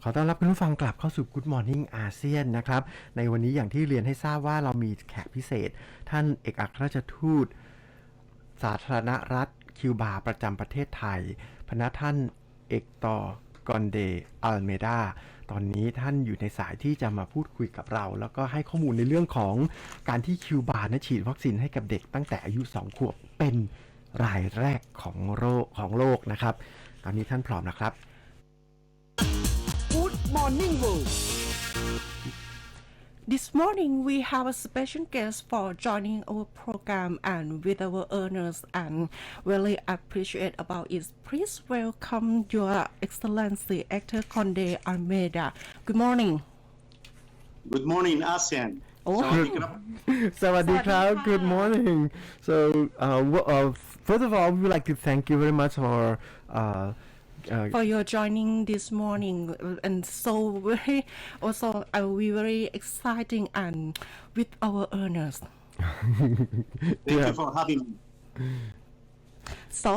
ขอต้อนรับคุณผู้ฟังกลับเข้าสู่ Good Morning อาเซียนนะครับในวันนี้อย่างที่เรียนให้ทราบว่าเรามีแขกพิเศษท่านเอกอัครราชทูตสาธารณรัฐคิวบาประจำประเทศไทยพนักท่านเอกตอกอนเดอัลเมดาตอนนี้ท่านอยู่ในสายที่จะมาพูดคุยกับเราแล้วก็ให้ข้อมูลในเรื่องของการที่คิวบาฉีดวัคซีนให้กับเด็กตั้งแต่อายุ2 ขวบเป็นรายแรกของโลกนะครับตอนนี้ท่านพร้อมนะครับGood Morning World. This morning we have a special guest for joining our program and with our earners and really appreciate about it. Please welcome Your Excellency Actor Conde Almeida. Good morning. Good morning, ASEAN. สวัสดีครับ สวัสดีครับ Good morning. So first of all, we would like to thank you very much for your joining this morning and so very also we very exciting and with our earners. Thank you for having me. So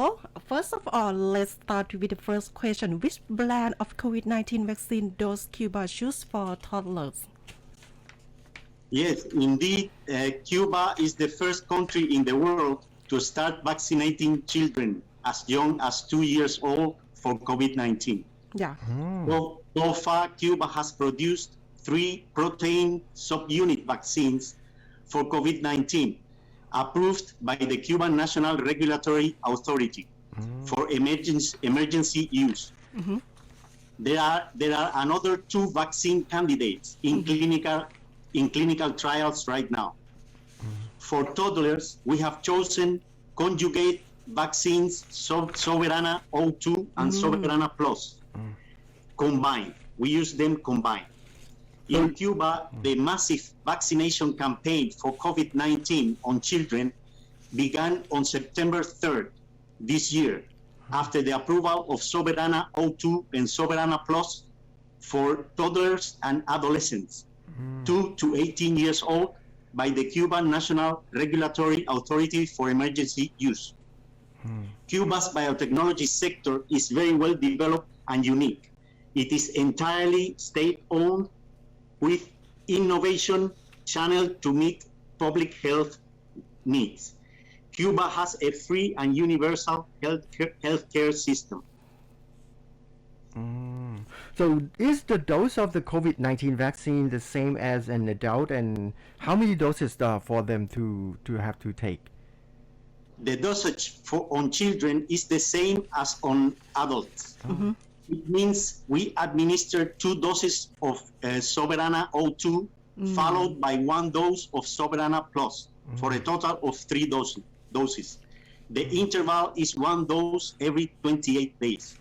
first of all, let's start with the first question. Which brand of COVID-19 vaccine does Cuba choose for toddlers? Yes, indeed, Cuba is the first country in the world to start vaccinating children as young as 2 years old for COVID-19. Yeah. So far, Cuba has produced 3 protein subunit vaccines for COVID-19 approved by the Cuban National Regulatory Authority for emergency use. There are another 2 vaccine candidates in clinical trials right now. For toddlers, we have chosen conjugate vaccines Soberana O2 and Soberana Plus combined. We use them combined. In Cuba, the massive vaccination campaign for COVID-19 on children began on September 3rd this year after the approval of Soberana O2 and Soberana Plus for toddlers and adolescents 2 to 18 years old by the Cuban National Regulatory Authority for Emergency Use. Cuba's biotechnology sector is very well developed and unique. It is entirely state-owned with innovation channeled to meet public health needs. Cuba has a free and universal healthcare system. So is the dose of the COVID-19 vaccine the same as an adult, and how many doses for them to have to take? The dosage on children is the same as on adults. It means we administer 2 doses of Soberana O2 followed by 1 dose of Soberana Plus for a total of 3 doses. The interval is 1 dose every 28 days.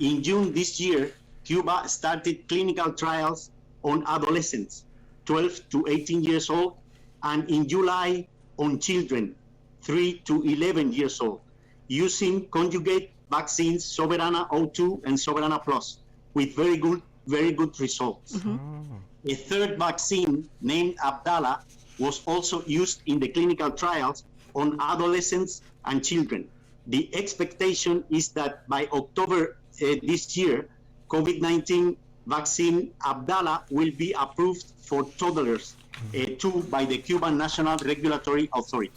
In June this year, Cuba started clinical trials on adolescents 12 to 18 years old, and in July on children 3 to 11 years old, using conjugate vaccines Soberana O2 and Soberana Plus with very good results. A third vaccine named Abdala was also used in the clinical trials on adolescents and children. The expectation is that by October this year, COVID-19 vaccine Abdala will be approved for toddlers too by the Cuban National Regulatory Authority.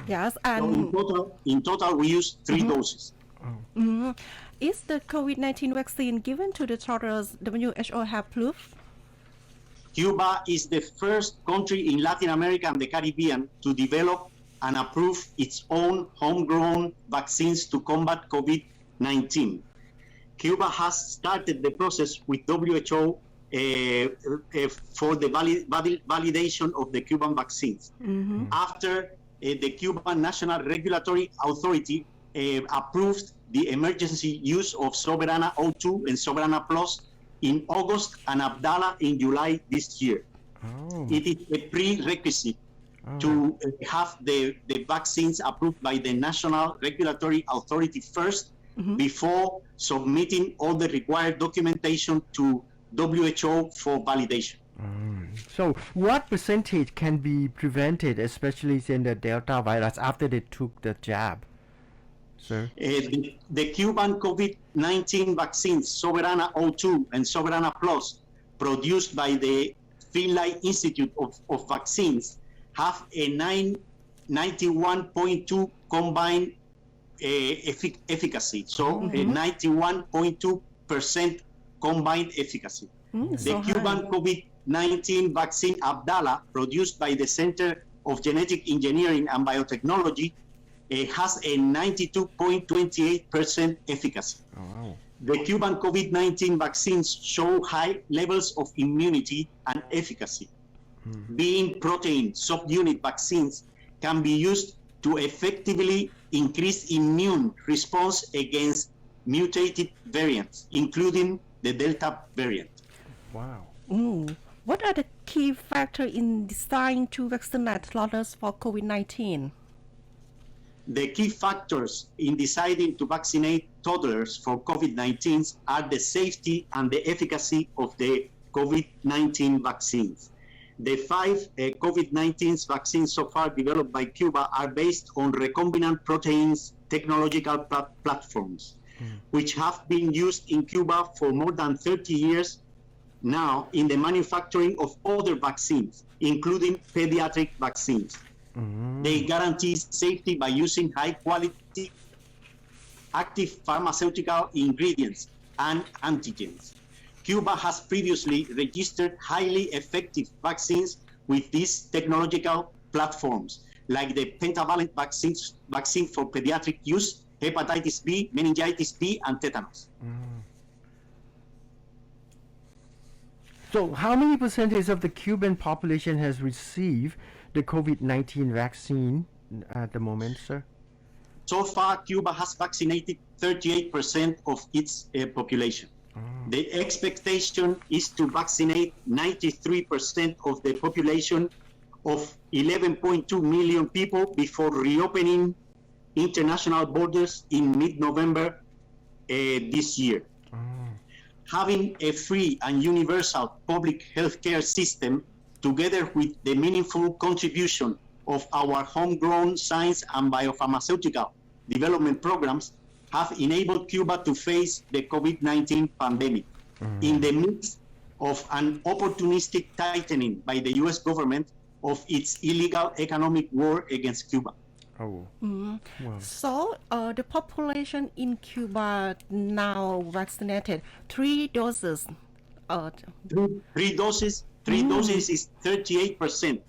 Yes, and so in total we use 3 doses. Is the COVID-19 vaccine given to the toddlers WHO have proof? Cuba is the first country in Latin America and the Caribbean to develop and approve its own homegrown vaccines to combat COVID-19. Cuba has started the process with WHO for the validation of the Cuban vaccines. After the Cuban National Regulatory Authority approved the emergency use of Soberana O2 and Soberana Plus in August and Abdala in July this year. It is a prerequisite to have the vaccines approved by the National Regulatory Authority first before submitting all the required documentation to WHO for validation. So what percentage can be prevented, especially in the Delta virus after they took the jab? sir? The Cuban COVID-19 vaccines, Soberana 02 and Soberana Plus, produced by the Finlay Institute of Vaccines, have a 91.2 combined efficacy. So a 91.2% combined efficacy. The Cuban COVID-19 vaccine Abdala, produced by the Center of Genetic Engineering and Biotechnology, has a 92.28% efficacy. Wow. The Cuban COVID-19 vaccines show high levels of immunity and efficacy. Being protein subunit vaccines can be used to effectively increase immune response against mutated variants, including the Delta variant. Wow. What are the key factors in deciding to vaccinate toddlers for COVID-19? The key factors in deciding to vaccinate toddlers for COVID-19 are the safety and the efficacy of the COVID-19 vaccines. The 5 COVID-19 vaccines so far developed by Cuba are based on recombinant proteins technological platforms, which have been used in Cuba for more than 30 years now in the manufacturing of other vaccines, including pediatric vaccines. They guarantee safety by using high-quality active pharmaceutical ingredients and antigens. Cuba has previously registered highly effective vaccines with these technological platforms, like the pentavalent vaccine for pediatric use, hepatitis B, meningitis B, and tetanus. So how many percentage of the Cuban population has received the COVID-19 vaccine at the moment, sir? So far, Cuba has vaccinated 38% of its population. The expectation is to vaccinate 93% of the population of 11.2 million people before reopening international borders in mid-November this year. Having a free and universal public healthcare system, together with the meaningful contribution of our homegrown science and biopharmaceutical development programs, have enabled Cuba to face the COVID-19 pandemic in the midst of an opportunistic tightening by the U.S. government of its illegal economic war against Cuba. Oh. Wow. So the population in Cuba now vaccinated 3 doses. Three doses is 38%.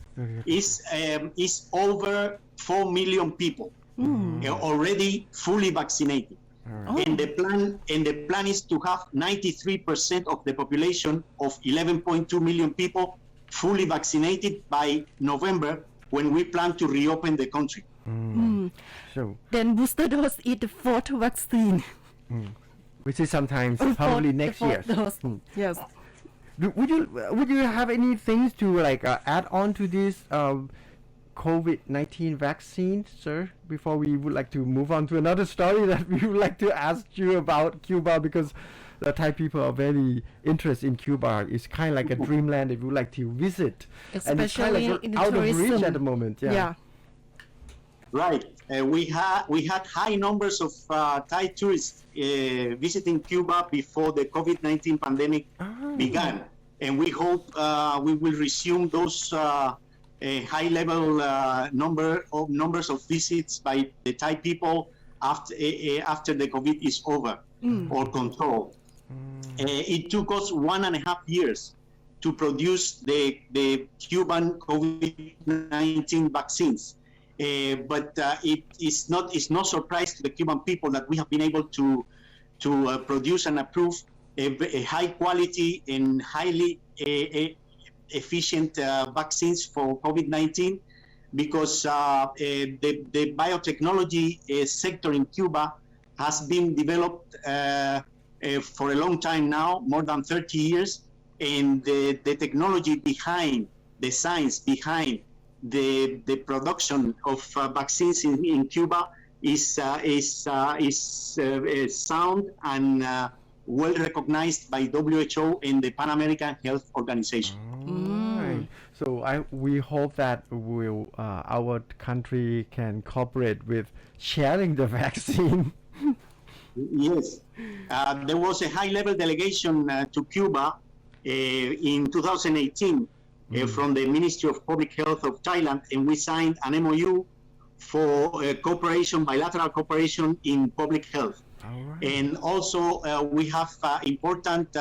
Is over 4 million people already fully vaccinated. And the plan is to have 93% of the population of 11.2 million people fully vaccinated by November, when we plan to reopen the country. So, Then booster dose is the 4th vaccine. which is sometimes probably next year. Dose. Yes. Would you have any things to like add on to this COVID-19 vaccine, sir? Before we would like to move on to another story that we would like to ask you about Cuba, because the Thai people are very interested in Cuba. It's kind of like a dreamland that we would like to visit, and it's kind of Especially like in the out of reach tourism. at the moment. Yeah. Right. We had high numbers of Thai tourists visiting Cuba before the COVID-19 pandemic began, and we hope we will resume those high-level numbers of visits by the Thai people after the COVID is over or controlled. It took us 1.5 years to produce the Cuban COVID-19 vaccines. But it's no surprise to the Cuban people that we have been able to produce and approve a high quality and highly efficient vaccines for COVID-19, because the biotechnology sector in Cuba has been developed for a long time now, more than 30 years, and the technology behind, the science behind the production of vaccines in Cuba is sound and well recognized by WHO and the Pan American Health Organization. Right. So we hope that our country can cooperate with sharing the vaccine. Yes, there was a high-level delegation to Cuba in 2018 from the Ministry of Public Health of Thailand, and we signed an MOU for bilateral cooperation in public health. Alright. And also we have important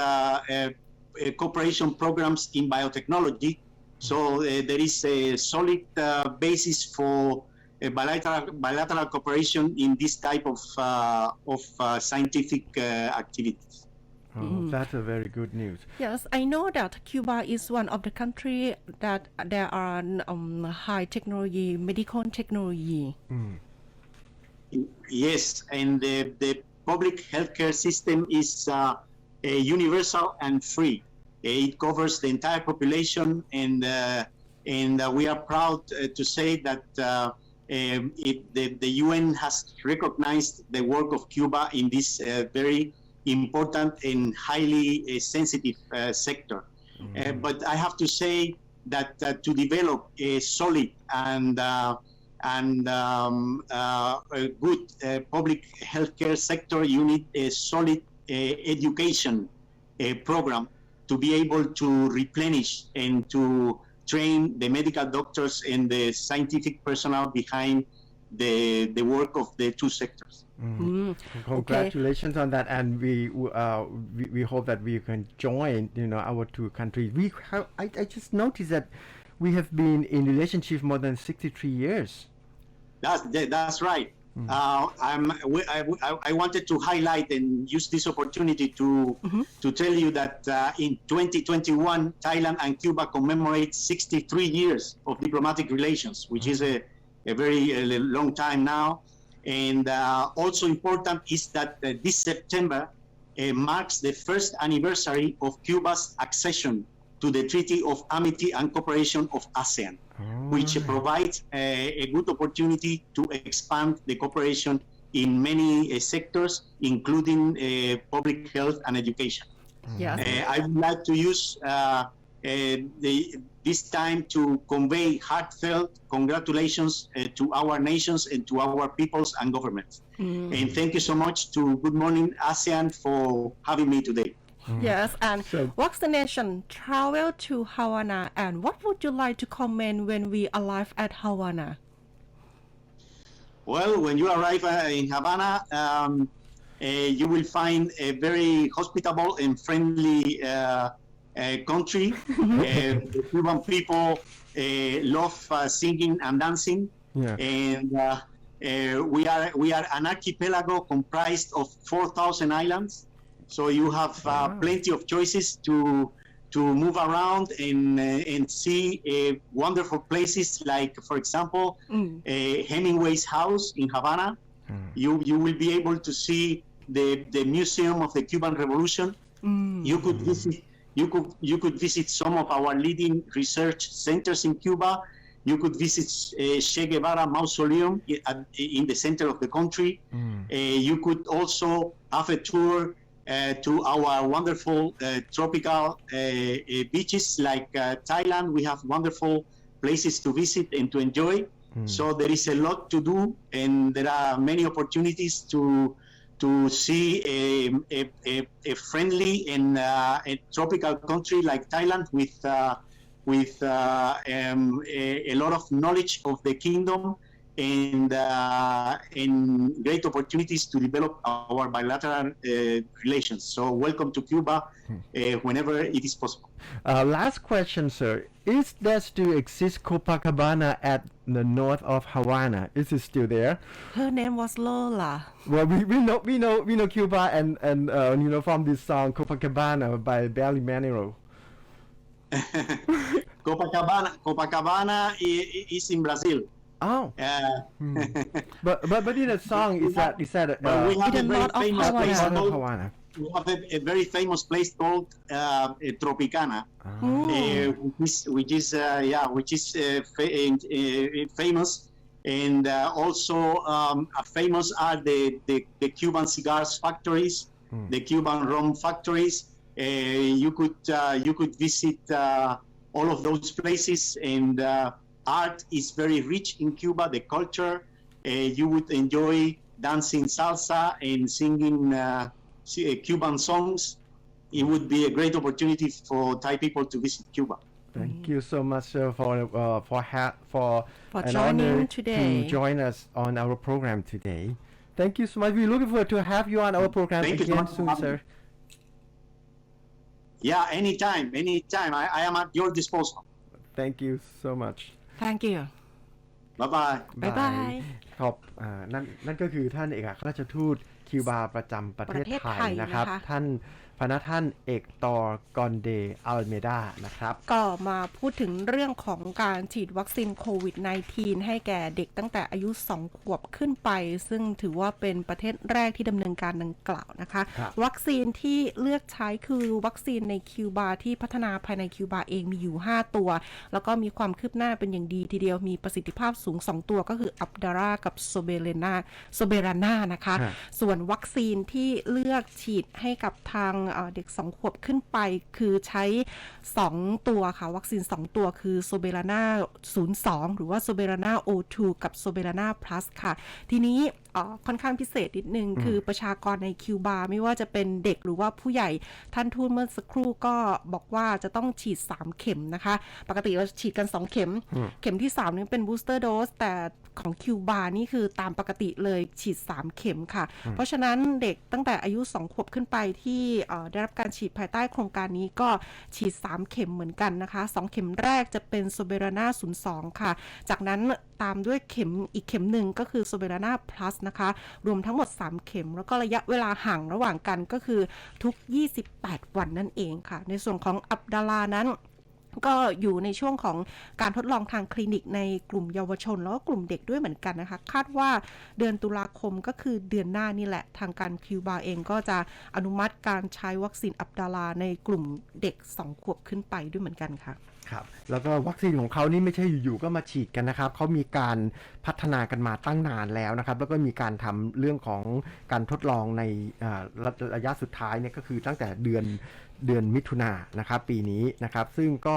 cooperation programs in biotechnology. So there is a solid basis for bilateral cooperation in this type of scientific activities. Oh, that's a very good news. Yes, I know that Cuba is one of the country that there are high technology, medical technology. Yes, and the public healthcare system is universal and free. It covers the entire population, and we are proud to say that the UN has recognized the work of Cuba in this very important and highly sensitive sector. But I have to say that to develop a solid and a good public healthcare sector, you need a solid education program to be able to replenish and to train the medical doctors and the scientific personnel behind the work of the two sectors. Congratulations on that, and we hope that we can join our two countries. I just noticed that we have been in relationship more than 63 years. That's right. I wanted to highlight and use this opportunity to tell you that in 2021 Thailand and Cuba commemorate 63 years of diplomatic relations, which is a very long time now. And also important is that this September marks the first anniversary of Cuba's accession to the Treaty of Amity and Cooperation of ASEAN, which provides a good opportunity to expand the cooperation in many sectors, including public health and education. Yes. I would like to use this time to convey heartfelt congratulations to our nations and to our peoples and governments. And thank you so much to Good Morning ASEAN for having me today. Yes, and vaccination travel to Havana, and what would you like to comment when we arrive at Havana? Well, when you arrive in Havana, you will find a very hospitable and friendly country. The Cuban people love singing and dancing, and we are an archipelago comprised of 4,000 islands. So you have plenty of choices to move around and see wonderful places like, for example, Hemingway's house in Havana. You will be able to see the Museum of the Cuban Revolution. You could visit some of our leading research centers in Cuba. You could visit Che Guevara Mausoleum in the center of the country. You could also have a tour to our wonderful tropical beaches like Thailand. We have wonderful places to visit and to enjoy. So there is a lot to do, and there are many opportunities to see a friendly and a tropical country like Thailand with a lot of knowledge of the kingdom and great opportunities to develop our bilateral relations. So welcome to Cuba whenever it is possible. Last question, sir. Is there still exist Copacabana at the north of Havana? Is it still there? Her name was Lola. Well, we know Cuba and from this song Copacabana by Barry Manilow. Copacabana is in Brazil. Oh. But in the song is that we have a very famous place called Havana. We have a very famous place called Tropicana, which is famous, and also famous are the Cuban cigars factories, the Cuban rum factories. You could visit all of those places, and art is very rich in Cuba, the culture. You would enjoy dancing salsa and singing Cuban songs. It would be a great opportunity for Thai people to visit Cuba. Thank you so much for an joining honor today. to join us on our program today. Thank you so much. We're looking forward to have you on our program Thank you so again much. soon, sir. Yeah, anytime. I am at your disposal. Thank you so much. Thank you Bye bye. Bye bye ครับนั่นก็คือท่านเอกอัครราชทูตคิวบาประจำประเทศไทยนะครับ ท่านพนักท่านเอกตอกอนเดอัลเมดานะครับก็มาพูดถึงเรื่องของการฉีดวัคซีนโควิด -19 ให้แก่เด็กตั้งแต่อายุ2 ขวบขึ้นไปซึ่งถือว่าเป็นประเทศแรกที่ดำเนินการดังกล่าวนะคะวัคซีนที่เลือกใช้คือวัคซีนในคิวบาที่พัฒนาภายในคิวบาเองมีอยู่5ตัวแล้วก็มีความคืบหน้าเป็นอย่างดีทีเดียวมีประสิทธิภาพสูง2ตัวก็คืออับดารากับโซเบรานานะคะส่วนวัคซีนที่เลือกฉีดให้กับทางเด็ก2 ขวบขึ้นไปคือใช้2ตัวค่ะวัคซีน2ตัวคือโซเบรานา02หรือว่าโซเบรานา O2 กับโซเบรานา plus ค่ะทีนี้ค่อนข้างพิเศษนิดนึงคือประชากรในคิวบาไม่ว่าจะเป็นเด็กหรือว่าผู้ใหญ่ท่านทูตเมื่อสักครู่ก็บอกว่าจะต้องฉีด3 เข็มนะคะปกติเราฉีดกัน2 เข็มเข็มที่3นี่เป็นบูสเตอร์โดสแต่ของคิวบานี่คือตามปกติเลยฉีด3 เข็มค่ะเพราะฉะนั้นเด็กตั้งแต่อายุ2 ขวบขึ้นไปที่ได้รับการฉีดภายใต้โครงการนี้ก็ฉีด3 เข็มเหมือนกันนะคะ2 เข็มแรกจะเป็นโซเบรานา02ค่ะจากนั้นตามด้วยอีกเข็มหนึ่งก็คือโซเบรานา plus นะคะรวมทั้งหมด3 เข็มแล้วก็ระยะเวลาห่างระหว่างกันก็คือทุก28 วันนั่นเองค่ะในส่วนของอับดาลานั้นก็อยู่ในช่วงของการทดลองทางคลินิกในกลุ่มเยาวชนแล้วก็กลุ่มเด็กด้วยเหมือนกันนะคะคาดว่าเดือนตุลาคมก็คือเดือนหน้านี่แหละทางการคิวบาเองก็จะอนุมัติการใช้วัคซีนอับดาลาในกลุ่มเด็ก2 ขวบขึ้นไปด้วยเหมือนกันค่ะครับแล้วก็วัคซีนของเขานี่ไม่ใช่อยู่ๆก็มาฉีดกันนะครับเขามีการพัฒนากันมาตั้งนานแล้วนะครับแล้วก็มีการทำเรื่องของการทดลองในระยะสุดท้ายเนี่ยก็คือตั้งแต่เดือนมิถุนายนนะครับปีนี้นะครับซึ่งก็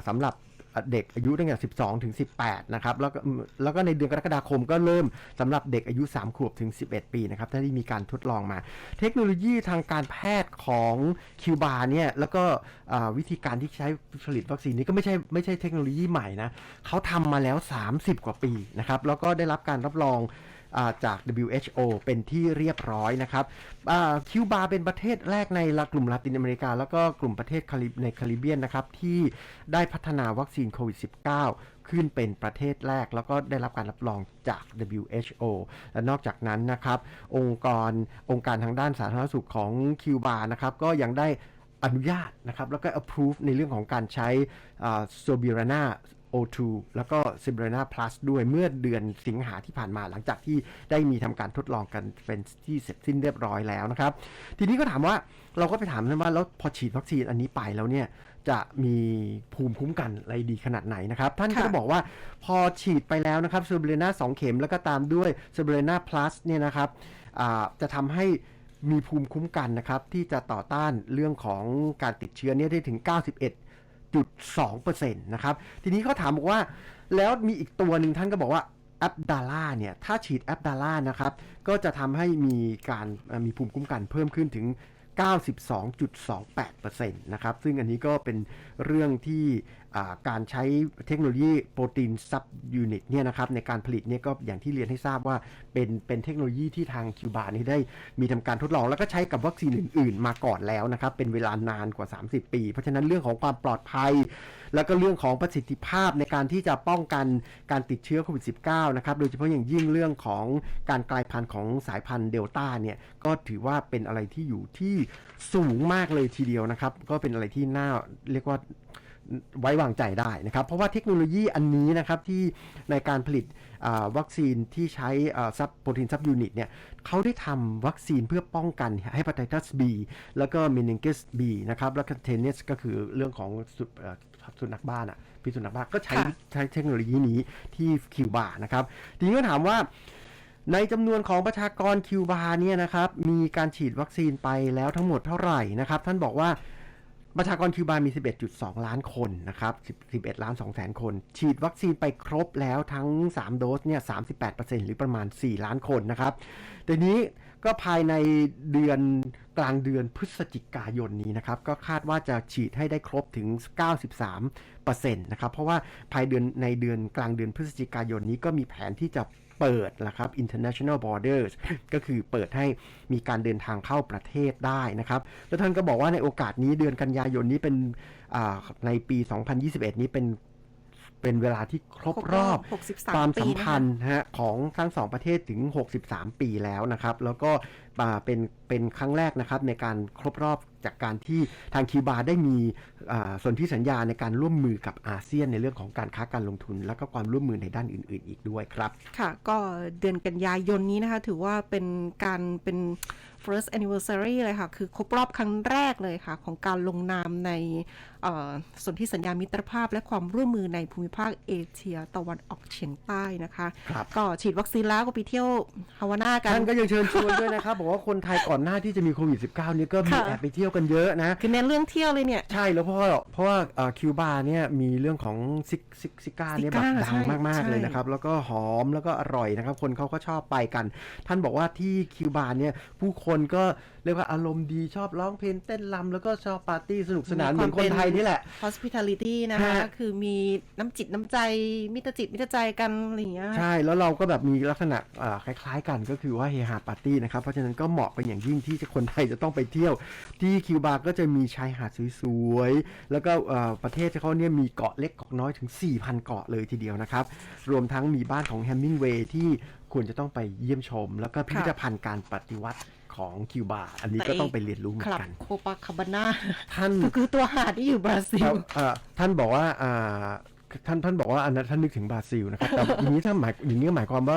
สำหรับเด็กอายุตั้งแต่12 ถึง 18นะครับแล้วก็ในเดือนกรกฎาคมก็เริ่มสำหรับเด็กอายุ3 ขวบถึง11 ปีนะครับที่มีการทดลองมาเทคโนโลยีทางการแพทย์ของคิวบาเนี่ยแล้วก็วิธีการที่ใช้ผลิตวัคซีนนี้ก็ไม่ใช่เทคโนโลยีใหม่นะเขาทำมาแล้ว30 กว่าปีนะครับแล้วก็ได้รับการรับรองจาก WHO เป็นที่เรียบร้อยนะครับคิวบาเป็นประเทศแรกในกลุ่มลาตินอเมริกาแล้วก็กลุ่มประเทศในแคริบเบียนนะครับที่ได้พัฒนาวัคซีนโควิด -19 ขึ้นเป็นประเทศแรกแล้วก็ได้รับการรับรองจาก WHO และนอกจากนั้นนะครับองค์การทางด้านสาธารณสุขของคิวบานะครับก็ยังได้อนุญาตนะครับแล้วก็ approve ในเรื่องของการใช้โซบิรานาO2 แล้วก็ซิบรานา plus ด้วยเมื่อเดือนสิงหาที่ผ่านมาหลังจากที่ได้มีทำการทดลองกันเป็นที่เสร็จสิ้นเรียบร้อยแล้วนะครับทีนี้ก็ถามว่าเราก็ไปถามว่าแล้วพอฉีดวัคซีนอันนี้ไปแล้วเนี่ยจะมีภูมิคุ้มกันอะไรดีขนาดไหนนะครับท่านก็บอกว่าพอฉีดไปแล้วนะครับซิบรานา2 เข็มแล้วก็ตามด้วยซิบรานา plus เนี่ยนะครับจะทำให้มีภูมิคุ้มกันนะครับที่จะต่อต้านเรื่องของการติดเชื้อเนี่ยได้ถึง 91.2% นะครับทีนี้เขาถามบอกว่าแล้วมีอีกตัวหนึ่งท่านก็บอกว่าอับดาล่าเนี่ยถ้าฉีดอับดาล่านะครับก็จะทำให้มีภูมิคุ้มกันเพิ่มขึ้นถึง 92.28% นะครับซึ่งอันนี้ก็เป็นเรื่องที่การใช้เทคโนโลยีโปรตีนซับยูนิตเนี่ยนะครับในการผลิตเนี่ยก็อย่างที่เรียนให้ทราบว่าเป็นเทคโนโลยีที่ทางคิวบานี่ได้มีทำการทดลองแล้วก็ใช้กับวัคซีนอื่นๆมาก่อนแล้วนะครับเป็นเวลานานกว่า30 ปีเพราะฉะนั้นเรื่องของความปลอดภัยแล้วก็เรื่องของประสิทธิภาพในการที่จะป้องกันการติดเชื้อโควิด -19 นะครับโดยเฉพาะอย่างยิ่งเรื่องของการกลายพันธุ์ของสายพันธุ์เดลต้าเนี่ยก็ถือว่าเป็นอะไรที่อยู่ที่สูงมากเลยทีเดียวนะครับก็เป็นอะไรที่น่าเรียกว่าไว้วางใจได้นะครับเพราะว่าเทคโนโลยีอันนี้นะครับที่ในการผลิตวัคซีนที่ใช้โปรตีนซับยูนิตเนี่ยเขาได้ทำวัคซีนเพื่อป้องกันเฮปาไทตัส B แล้วก็เมนิงกิส B นะครับแล้วก็เทนเนสก็คือเรื่องของสุนัขบ้านพิษสุนัขบ้านก็ใช้เทคโนโลยีนี้ที่คิวบานะครับทีนี้ก็ถามว่าในจำนวนของประชากรคิวบาเนี่ยนะครับมีการฉีดวัคซีนไปแล้วทั้งหมดเท่าไหร่นะครับท่านบอกว่า ประชากรคิวบามี 11.2 ล้านคนนะครับ11ล้าน2แสนคนฉีดวัคซีนไปครบแล้วทั้ง3โดสเนี่ย 38% หรือประมาณ4ล้านคนนะครับแต่นี้ก็ภายในเดือนกลางเดือนพฤศจิกายนนี้นะครับก็คาดว่าจะฉีดให้ได้ครบถึง 93% นะครับเพราะว่าในเดือนกลางเดือนพฤศจิกายนนี้ก็มีแผนที่จะเปิดนะครับ international borders ก็คือเปิดให้มีการเดินทางเข้าประเทศได้นะครับแล้วท่านก็บอกว่าในโอกาสนี้เดือนกันยายนนี้เป็นในปี 2021 นี้เป็นเวลาที่ครบรอบความสัมพันธ์ของทั้งสองประเทศถึง63ปีแล้วนะครับแล้วก็เป็นครั้งแรกนะครับในการครบรอบจากการที่ทางคิวบาได้มีสนธิสัญญาในการร่วมมือกับอาเซียนในเรื่องของการค้าการลงทุนแล้วก็ความร่วมมือในด้านอื่นๆอีกด้วยครับค่ะก็เดือนกันยายนนี้นะคะถือว่าเป็น first anniversary เลยค่ะคือครบรอบครั้งแรกเลยค่ะของการลงนามในสนธิสัญญามิตรภาพและความร่วมมือในภูมิภาคเอเชียตะวันออกเฉียงใต้นะคะก็ฉีดวัคซีนแล้วก็ไปเที่ยวฮาวาน่ากันท่านก็ยังเชิญชวนด้วยนะครับบอกว่าคนไทยก่อนหน้าที่จะมีโควิด -19 นี่ก็มีแอบไปเที่ยวกันเยอะนะคือเน้นเรื่องเที่ยวเลยเนี่ยใช่แล้วเพราะว่าคิวบาเนี่ยมีเรื่องของซิก้าเนี่ยแบบดังมากๆเลยนะครับแล้วก็หอมแล้วก็อร่อยนะครับคนเขาก็ชอบไปกันท่านบอกว่าที่คิวบาเนี่ยผู้คนก็เรียกว่าอารมณ์ดีชอบร้องเพลงเต้นรำแล้วก็ชอบปาร์ตี้สนุกสนานเหมือนคนไทยนี่แหละ hospitality นะคะคือมีน้ำจิตน้ำใจมิตรจิตมิตรใจกันอะไรอย่างเงี้ยใช่แล้วเราก็แบบมีลักษณะคล้ายๆกันก็คือว่าเฮฮาปาร์ตี้นะครับเพราะฉะนั้นก็เหมาะเป็นอย่างยิ่งที่คนไทยจะต้องไปเที่ยวที่คิวบาก็จะมีชายหาดสวยๆแล้วก็ประเทศเขาเนี่ยมีเกาะเล็กเกาะน้อยถึง 4,000 เกาะเลยทีเดียวนะครับรวมทั้งมีบ้านของแฮมมิงเวย์ที่ควรจะต้องไปเยี่ยมชมแล้วก็พิพิธภัณฑ์การปฏิวัติของคิวบาอันนี้ก็ต้องไปเรียนรู้เหมือนกันโคปาคาบาน่าท่านคือตัวหาดที่อยู่บราซิลท่านบอกว่าท่านบอกว่าอันนั้นท่านนึกถึงบราซิลนะครับแต่อย่างนี้หมายความว่า